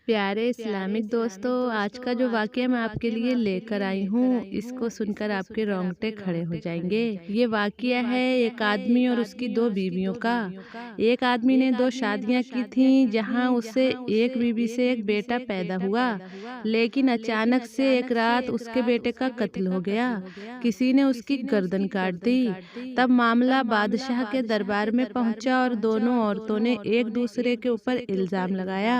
प्यारे इस्लामिक दोस्तों, आज का जो वाक़या मैं आपके लिए लेकर आई हूँ, इसको सुनकर आपके रोंगटे खड़े हो जाएंगे। ये वाक़या है एक आदमी और उसकी दो बीवियों का। एक आदमी ने दो शादियाँ की थीं, जहाँ उसे एक बीवी से एक बेटा पैदा हुआ, लेकिन अचानक से एक रात उसके बेटे का कत्ल हो गया। किसी ने उसकी गर्दन काट दी। तब मामला बादशाह के दरबार में पहुंचा और दोनों औरतों ने एक दूसरे के ऊपर इल्ज़ाम लगाया।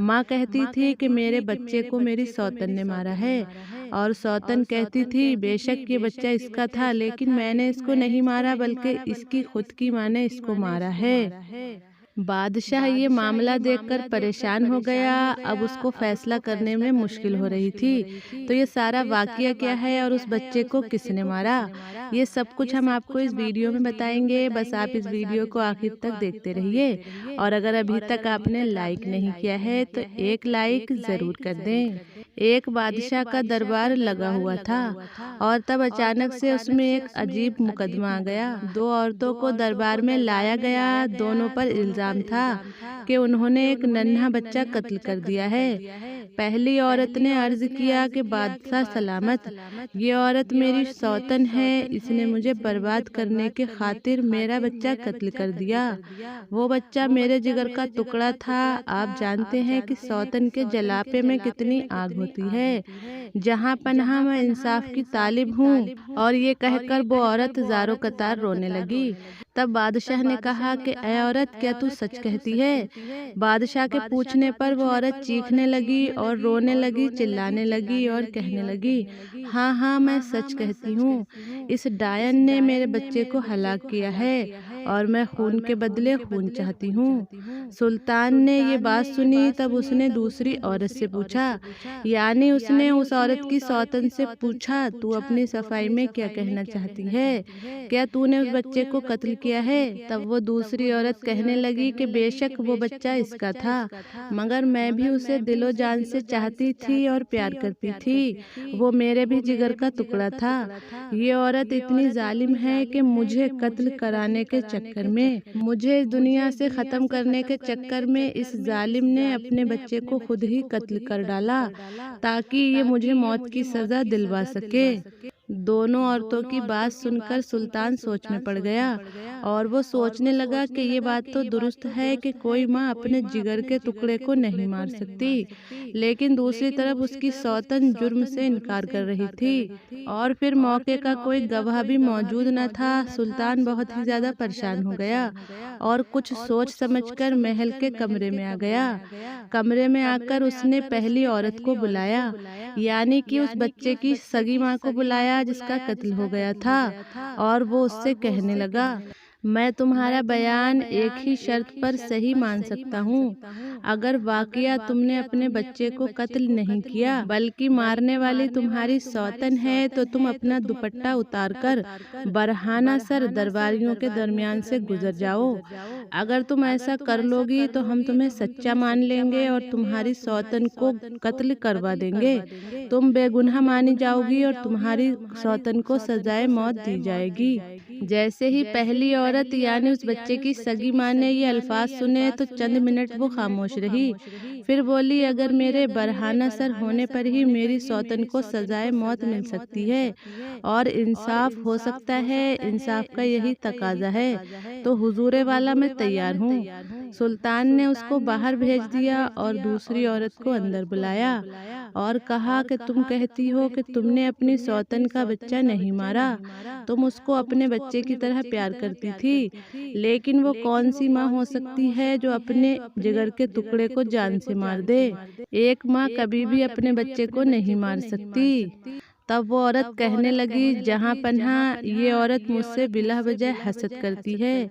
माँ कहती थी कि मेरे बच्चे को मेरी सौतन ने मारा है, और सौतन कहती थी बेशक ये बच्चा इसका था, लेकिन मैंने इसको नहीं मारा बल्कि इसकी खुद की माँ ने इसको मारा है। बादशाह ये मामला देखकर परेशान हो गया। अब उसको फैसला करने में मुश्किल हो रही थी। तो ये सारा वाकया क्या है और उस बच्चे को किसने मारा, ये सब कुछ हम आपको इस वीडियो में बताएंगे। बस आप इस वीडियो को आखिर तक देखते रहिए, और अगर अभी तक आपने लाइक नहीं किया है तो एक लाइक ज़रूर कर दें। एक बादशाह का दरबार लगा हुआ था, और तब अचानक से उसमें एक अजीब मुकदमा आ गया। दो औरतों को दरबार में लाया गया। दोनों पर इल्ज़ाम था कि उन्होंने एक नन्हा बच्चा कत्ल कर दिया है। पहली औरत ने अर्ज किया कि बादशाह सलामत, ये औरत मेरी सौतन है, इसने मुझे बर्बाद करने के खातिर मेरा बच्चा कत्ल कर दिया। वो बच्चा मेरे जिगर का टुकड़ा था। आप जानते हैं कि सौतन के जलापे में कितनी आग होती है। जहाँ पनाह मैं इंसाफ की तालिब हूँ। और ये कहकर वो औरत ज़ारो कतार रोने लगी। तब बादशाह ने कहा कि ऐ औरत, क्या तू सच कहती है? बादशाह के पूछने पर वो औरत चीखने लगी और रोने लगी, चिल्लाने लगी और कहने लगी, हाँ हाँ, मैं सच कहती हूँ। इस डायन ने मेरे बच्चे को हलाक किया है, और मैं खून के बदले खून चाहती हूँ। सुल्तान ने ये बात सुनी। तब उसने दूसरी औरत से पूछा, यानी उसने उस औरत की सौतन से पूछा, तू अपनी सफाई में क्या कहना चाहती है? क्या तूने उस बच्चे को कत्ल किया है? तब वो दूसरी औरत कहने लगी कि बेशक वो बच्चा इसका था, मगर मैं भी उसे दिलो जान से चाहती थी और प्यार करती थी। वो मेरे भी जिगर का टुकड़ा था। ये औरत इतनी जालिम है कि मुझे कत्ल कराने के चक्कर में, मुझे इस दुनिया से ख़त्म करने के चक्कर में इस जालिम ने अपने बच्चे को खुद ही कत्ल कर डाला, ताकि ये मुझे मौत की सज़ा दिलवा सके। दोनों औरतों की बात सुनकर सुल्तान सोच में पड़ गया, और वो सोचने लगा कि ये बात तो दुरुस्त है कि कोई माँ अपने जिगर के टुकड़े को नहीं मार सकती, लेकिन दूसरी तरफ उसकी सौतन जुर्म से इनकार कर रही थी, और फिर मौके का कोई गवाह भी मौजूद न था। सुल्तान बहुत ही ज़्यादा परेशान हो गया, और कुछ सोच समझकर महल के कमरे में आ गया। कमरे में आकर उसने पहली औरत को बुलाया, यानी कि उस बच्चे की सगी माँ को बुलाया जिसका कत्ल हो गया था, और वो उससे कहने लगा, मैं तुम्हारा बयान एक ही शर्त पर सही मान सकता हूँ। अगर वाकया तुमने अपने बच्चे को कत्ल नहीं किया बल्कि मारने वाली तुम्हारी सौतन है, तो तुम अपना दुपट्टा उतारकर बरहाना सर दरबारियों के दरमियान से गुजर जाओ। अगर तुम ऐसा कर लोगी तो हम तुम्हें सच्चा मान लेंगे और तुम्हारी सौतन को कत्ल करवा देंगे। तुम बेगुनाह मानी जाओगी और तुम्हारी सौतन को सजाए मौत दी जाएगी। जैसे ही पहली औरत यानी उस बच्चे की सगी माँ ने ये अल्फाज सुने तो चंद मिनट वो खामोश रही। फिर बोली, अगर मेरे बरहाना सर होने पर ही मेरी सौतन को सजाए मौत मिल सकती है और इंसाफ हो सकता है, इंसाफ का यही तकाजा है, तो हुजूरे वाला मैं तैयार हूँ। सुल्तान ने उसको बाहर भेज दिया और दूसरी औरत को अंदर बुलाया और कहा कि तुम कहती हो कि तुमने अपनी सौतन का बच्चा नहीं मारा, तुम उसको अपने बच्चे की तरह प्यार करती थी, लेकिन वो कौन सी माँ हो सकती है जो अपने जिगर के टुकड़े को जान से मार दे? एक माँ कभी भी अपने बच्चे को नहीं मार सकती। तब वो औरत कहने लगी, जहाँ पन्हा ये औरत मुझसे बिला वजह हसद करती है,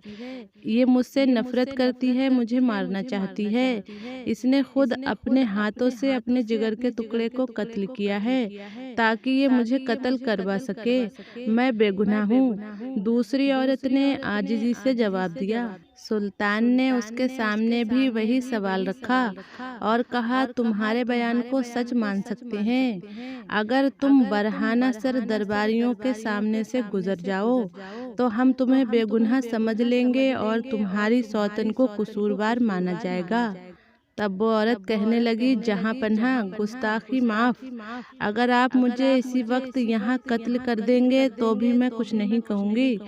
ये मुझसे नफरत करती है, मुझे मारना चाहती है। इसने खुद अपने हाथों से अपने जिगर के टुकड़े को कत्ल किया है ताकि ये मुझे कत्ल करवा सके। मैं बेगुनाह हूँ। दूसरी औरत ने आजिज़ी से जवाब दिया। सुल्तान ने उसके सामने भी वही सवाल रखा और कहा, तुम्हारे बयान को सच मान सकते हैं। अगर तुम बरहाना सर दरबारियों के सामने से गुजर जाओ तो हम तुम्हें बेगुनाह समझ लेंगे और तुम्हारी सौतन को कसूरवार माना जाएगा। तब वो औरत कहने लगी, जहाँ पन्हा गुस्ताखी माफ, अगर आप मुझे इसी वक्त यहाँ कत्ल कर देंगे तो भी मैं कुछ नहीं कहूँगी,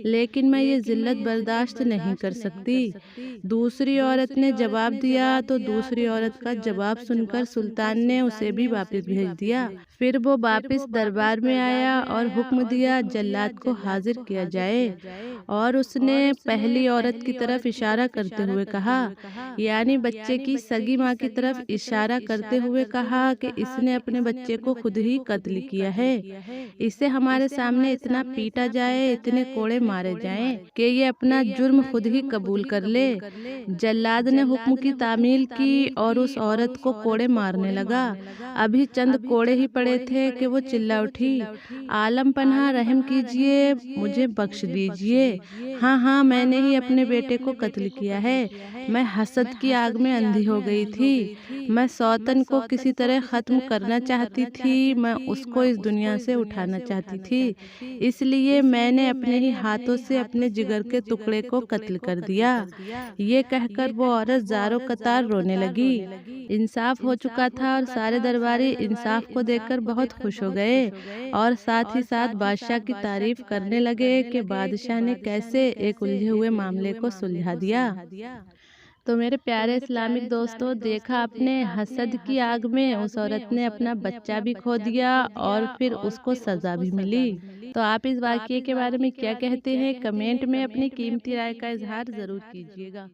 लेकिन मैं ये जिल्लत बर्दाश्त नहीं कर सकती। दूसरी औरत ने जवाब दिया तो दूसरी औरत का जवाब सुनकर सुल्तान ने उसे भी वापस भेज दिया। फिर वो वापस दरबार में आया और हुक्म दिया जल्लाद को हाजिर किया जाए, और उसने पहली औरत की तरफ इशारा करते हुए कहा, यानी बच्चे की सगी माँ की तरफ इशारा करते हुए कहा कि इसने अपने बच्चे को खुद ही कत्ल किया है। इसे हमारे सामने इतना पीटा जाए, इतने कोड़े मारे जाएं कि ये अपना जुर्म खुद ही कबूल कर ले। जल्लाद ने हुक्म की तामील की और उस औरत को कोड़े मारने लगा। अभी चंद कोड़े ही पड़े थे कि वो चिल्ला उठी, आलम पन्हा रहम कीजिए, मुझे बख्श दीजिए। हाँ हाँ, मैंने ही अपने बेटे को कत्ल किया है। मैं हसद की आग में अंधी हो गई थी। मैं सौतन को किसी तरह ख़त्म करना चाहती थी, मैं उसको इस दुनिया से उठाना चाहती थी, इसलिए मैंने अपने ही हाथों से अपने जिगर के टुकड़े को कत्ल कर दिया। ये कहकर वो औरत ज़ारो कतार रोने लगी। इंसाफ हो चुका था और सारे दरबारी इंसाफ को देखकर बहुत खुश हो गए और साथ ही साथ बादशाह की तारीफ करने लगे कि बादशाह ने कैसे एक उलझे हुए मामले को सुलझा दिया। तो मेरे प्यारे इस्लामिक दोस्तों, देखा आपने, हसद की आग में उस औरत ने अपना बच्चा भी खो दिया और फिर उसको सज़ा भी मिली। तो आप इस वाक़ये के बारे में क्या कहते हैं? कमेंट में अपनी कीमती राय का इजहार ज़रूर कीजिएगा।